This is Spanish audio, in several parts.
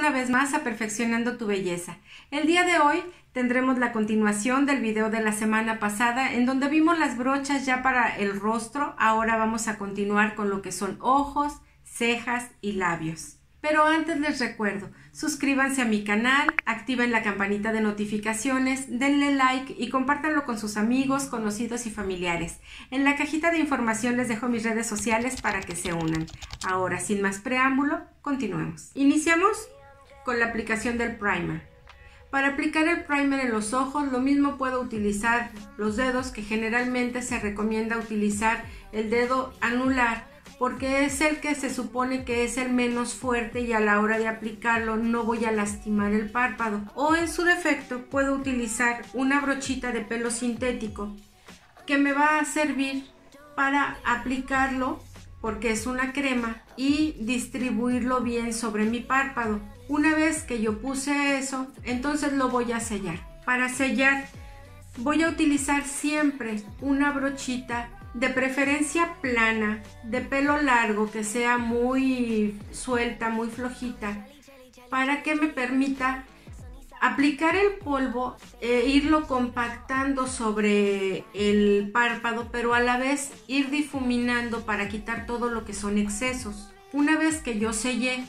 una vez más a Perfeccionando tu Belleza. El día de hoy tendremos la continuación del video de la semana pasada en donde vimos las brochas ya para el rostro. Ahora vamos a continuar con lo que son ojos, cejas y labios. Pero antes les recuerdo, suscríbanse a mi canal, activen la campanita de notificaciones, denle like y compártanlo con sus amigos, conocidos y familiares. En la cajita de información les dejo mis redes sociales para que se unan. Ahora, sin más preámbulo, continuemos. Iniciamos con la aplicación del primer. Para aplicar el primer en los ojos, lo mismo puedo utilizar los dedos, que generalmente se recomienda utilizar el dedo anular, porque es el que se supone que es el menos fuerte y a la hora de aplicarlo no voy a lastimar el párpado. O en su defecto puedo utilizar una brochita de pelo sintético que me va a servir para aplicarlo, porque es una crema, y distribuirlo bien sobre mi párpado. Una vez que yo puse eso, entonces lo voy a sellar. Para sellar voy a utilizar siempre una brochita, de preferencia plana, de pelo largo, que sea muy suelta, muy flojita, para que me permita aplicar el polvo e irlo compactando sobre el párpado, pero a la vez ir difuminando para quitar todo lo que son excesos. Una vez que yo sellé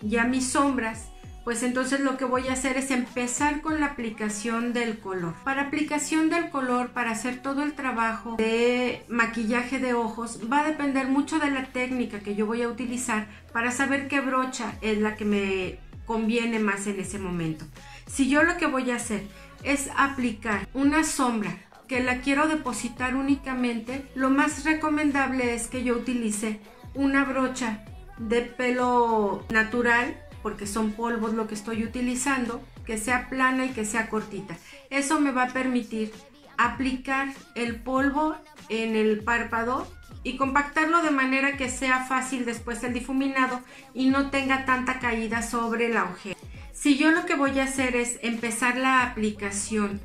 ya mis sombras, pues entonces lo que voy a hacer es empezar con la aplicación del color. Para aplicación del color, para hacer todo el trabajo de maquillaje de ojos, va a depender mucho de la técnica que yo voy a utilizar para saber qué brocha es la que me conviene más en ese momento. Si yo lo que voy a hacer es aplicar una sombra que la quiero depositar únicamente, lo más recomendable es que yo utilice una brocha de pelo natural, porque son polvos lo que estoy utilizando, que sea plana y que sea cortita. Eso me va a permitir aplicar el polvo en el párpado y compactarlo de manera que sea fácil después el difuminado y no tenga tanta caída sobre la ojera. Si yo lo que voy a hacer es empezar la aplicación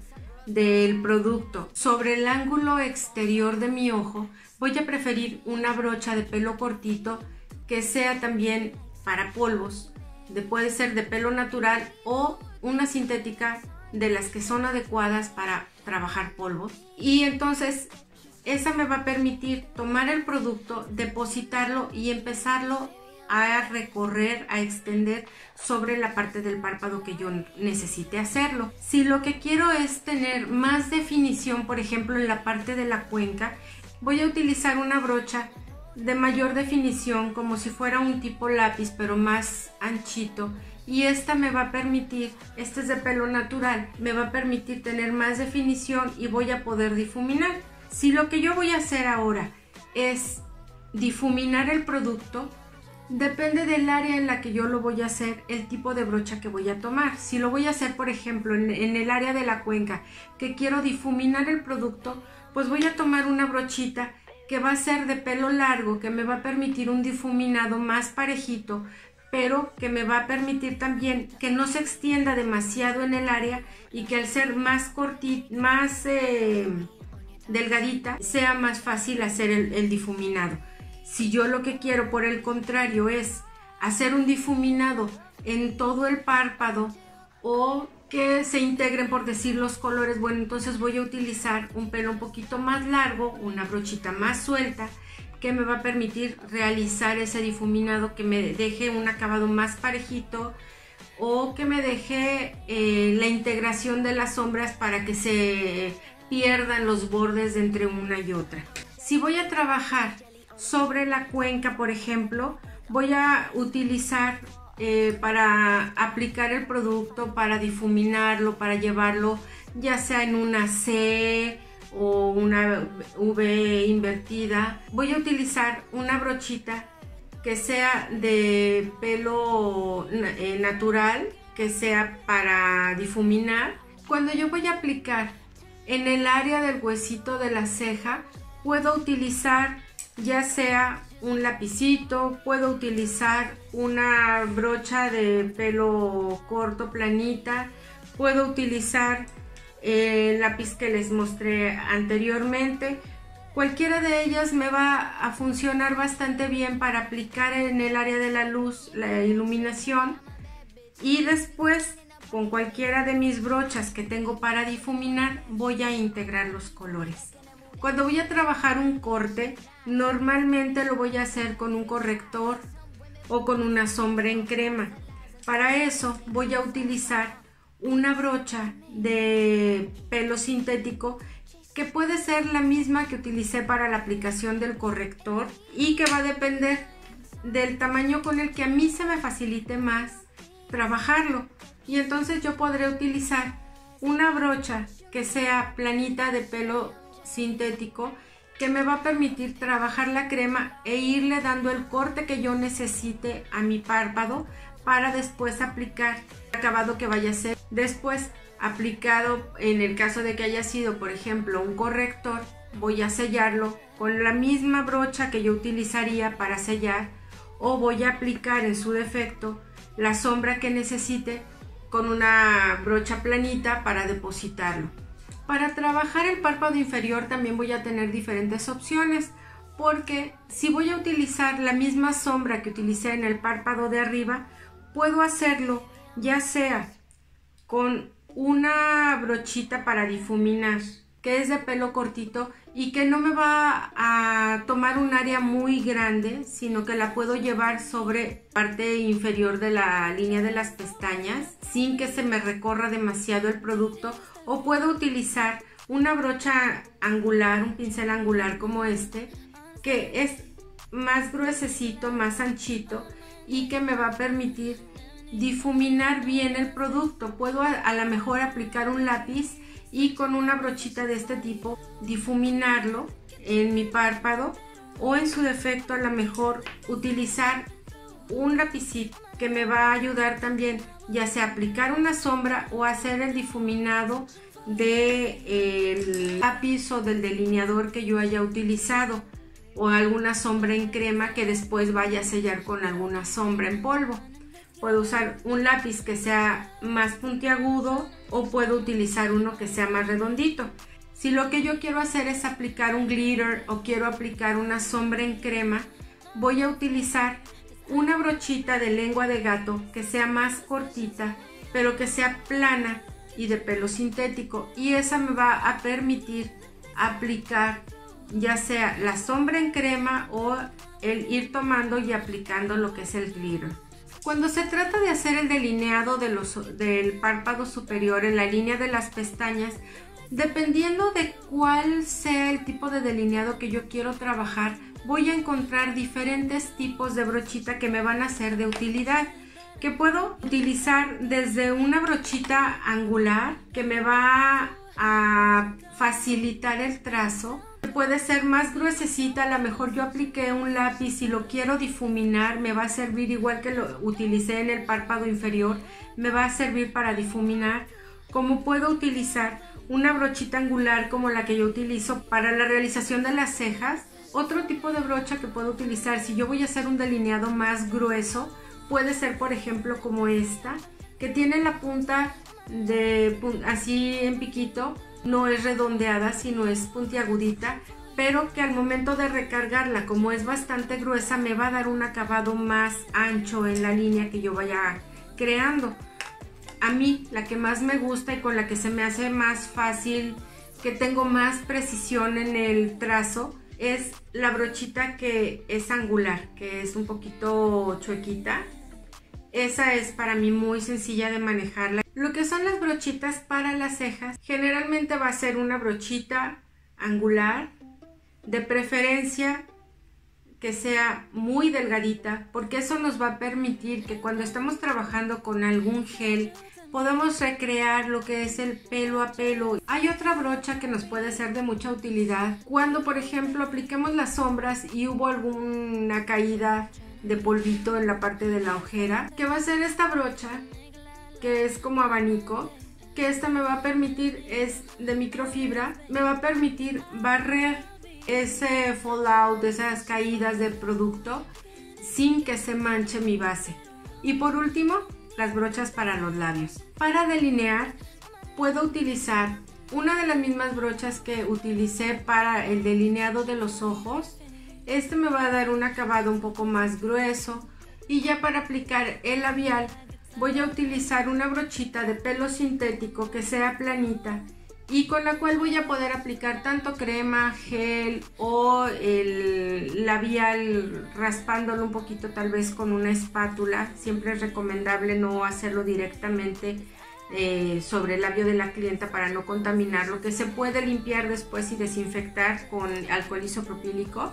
del producto sobre el ángulo exterior de mi ojo, voy a preferir una brocha de pelo cortito que sea también para polvos. Puede ser de pelo natural o una sintética, de las que son adecuadas para trabajar polvos, y entonces esa me va a permitir tomar el producto, depositarlo y empezarlo a recorrer, a extender sobre la parte del párpado que yo necesite hacerlo. Si lo que quiero es tener más definición, por ejemplo en la parte de la cuenca, voy a utilizar una brocha de mayor definición, como si fuera un tipo lápiz pero más anchito, y esta me va a permitir, este es de pelo natural, me va a permitir tener más definición y voy a poder difuminar. Si lo que yo voy a hacer ahora es difuminar el producto, depende del área en la que yo lo voy a hacer, el tipo de brocha que voy a tomar. Si lo voy a hacer, por ejemplo, en el área de la cuenca, que quiero difuminar el producto, pues voy a tomar una brochita que va a ser de pelo largo, que me va a permitir un difuminado más parejito, pero que me va a permitir también que no se extienda demasiado en el área y que al ser más cortita, más delgadita, sea más fácil hacer el difuminado. Si yo lo que quiero, por el contrario, es hacer un difuminado en todo el párpado o que se integren, por decir, los colores, bueno, entonces voy a utilizar un pelo un poquito más largo, una brochita más suelta, que me va a permitir realizar ese difuminado, que me deje un acabado más parejito o que me deje la integración de las sombras para que se pierdan los bordes de entre una y otra. Si voy a trabajar sobre la cuenca, por ejemplo, voy a utilizar para aplicar el producto, para difuminarlo, para llevarlo ya sea en una C o una V invertida, voy a utilizar una brochita que sea de pelo natural, que sea para difuminar. Cuando yo voy a aplicar en el área del huesito de la ceja, puedo utilizar ya sea un lapicito, puedo utilizar una brocha de pelo corto planita, puedo utilizar el lápiz que les mostré anteriormente. Cualquiera de ellas me va a funcionar bastante bien para aplicar en el área de la luz, la iluminación, y después con cualquiera de mis brochas que tengo para difuminar voy a integrar los colores. Cuando voy a trabajar un corte, normalmente lo voy a hacer con un corrector o con una sombra en crema. Para eso voy a utilizar una brocha de pelo sintético que puede ser la misma que utilicé para la aplicación del corrector y que va a depender del tamaño con el que a mí se me facilite más trabajarlo. Y entonces yo podré utilizar una brocha que sea planita de pelo sintético que me va a permitir trabajar la crema e irle dando el corte que yo necesite a mi párpado para después aplicar el acabado que vaya a ser después aplicado. En el caso de que haya sido, por ejemplo, un corrector, voy a sellarlo con la misma brocha que yo utilizaría para sellar, o voy a aplicar en su defecto la sombra que necesite con una brocha planita para depositarlo. Para trabajar el párpado inferior también voy a tener diferentes opciones, porque si voy a utilizar la misma sombra que utilicé en el párpado de arriba, puedo hacerlo ya sea con una brochita para difuminar que es de pelo cortito y que no me va a tomar un área muy grande, sino que la puedo llevar sobre parte inferior de la línea de las pestañas sin que se me recorra demasiado el producto. O puedo utilizar una brocha angular, un pincel angular como este, que es más gruesecito, más anchito y que me va a permitir difuminar bien el producto. Puedo a lo mejor aplicar un lápiz y con una brochita de este tipo difuminarlo en mi párpado, o en su defecto a lo mejor utilizar un lapicito que me va a ayudar también, ya sea aplicar una sombra o hacer el difuminado del lápiz o del delineador que yo haya utilizado, o alguna sombra en crema que después vaya a sellar con alguna sombra en polvo. Puedo usar un lápiz que sea más puntiagudo o puedo utilizar uno que sea más redondito. Si lo que yo quiero hacer es aplicar un glitter o quiero aplicar una sombra en crema, voy a utilizar una brochita de lengua de gato que sea más cortita, pero que sea plana y de pelo sintético, y esa me va a permitir aplicar ya sea la sombra en crema o el ir tomando y aplicando lo que es el glitter. Cuando se trata de hacer el delineado del párpado superior en la línea de las pestañas, dependiendo de cuál sea el tipo de delineado que yo quiero trabajar, voy a encontrar diferentes tipos de brochita que me van a ser de utilidad, que puedo utilizar desde una brochita angular que me va a facilitar el trazo. Puede ser más gruesecita, a lo mejor yo apliqué un lápiz y lo quiero difuminar, me va a servir igual que lo utilicé en el párpado inferior, me va a servir para difuminar. Como puedo utilizar una brochita angular como la que yo utilizo para la realización de las cejas. Otro tipo de brocha que puedo utilizar si yo voy a hacer un delineado más grueso puede ser, por ejemplo, como esta, que tiene la punta así en piquito. No es redondeada, sino es puntiagudita, pero que al momento de recargarla, como es bastante gruesa, me va a dar un acabado más ancho en la línea que yo vaya creando. A mí la que más me gusta y con la que se me hace más fácil, que tengo más precisión en el trazo, es la brochita que es angular, que es un poquito chuequita. Esa es para mí muy sencilla de manejarla. Lo que son las brochitas para las cejas, generalmente va a ser una brochita angular, de preferencia que sea muy delgadita, porque eso nos va a permitir que cuando estamos trabajando con algún gel podamos recrear lo que es el pelo a pelo. Hay otra brocha que nos puede ser de mucha utilidad cuando, por ejemplo, apliquemos las sombras y hubo alguna caída de polvito en la parte de la ojera, que va a ser esta brocha que es como abanico, que esta me va a permitir, es de microfibra, me va a permitir barrer ese fallout, esas caídas del producto sin que se manche mi base. Y por último, las brochas para los labios. Para delinear puedo utilizar una de las mismas brochas que utilicé para el delineado de los ojos. Me va a dar un acabado un poco más grueso, y ya para aplicar el labial voy a utilizar una brochita de pelo sintético que sea planita y con la cual voy a poder aplicar tanto crema, gel o el labial raspándolo un poquito tal vez con una espátula. Siempre es recomendable no hacerlo directamente sobre el labio de la clienta para no contaminarlo, que se puede limpiar después y desinfectar con alcohol isopropílico.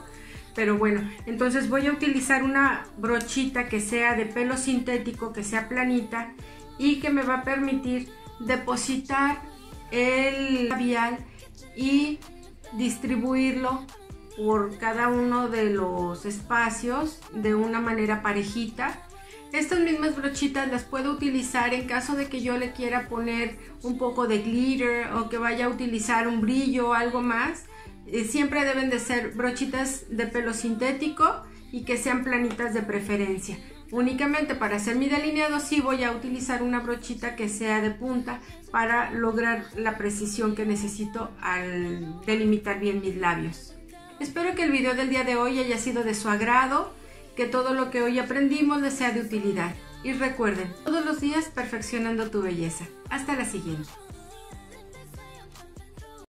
Pero bueno, entonces voy a utilizar una brochita que sea de pelo sintético, que sea planita y que me va a permitir depositar el labial y distribuirlo por cada uno de los espacios de una manera parejita. Estas mismas brochitas las puedo utilizar en caso de que yo le quiera poner un poco de glitter o que vaya a utilizar un brillo o algo más. Siempre deben de ser brochitas de pelo sintético y que sean planitas de preferencia. Únicamente para hacer mi delineado sí voy a utilizar una brochita que sea de punta para lograr la precisión que necesito al delimitar bien mis labios. Espero que el video del día de hoy haya sido de su agrado, que todo lo que hoy aprendimos les sea de utilidad. Y recuerden, todos los días perfeccionando tu belleza. Hasta la siguiente.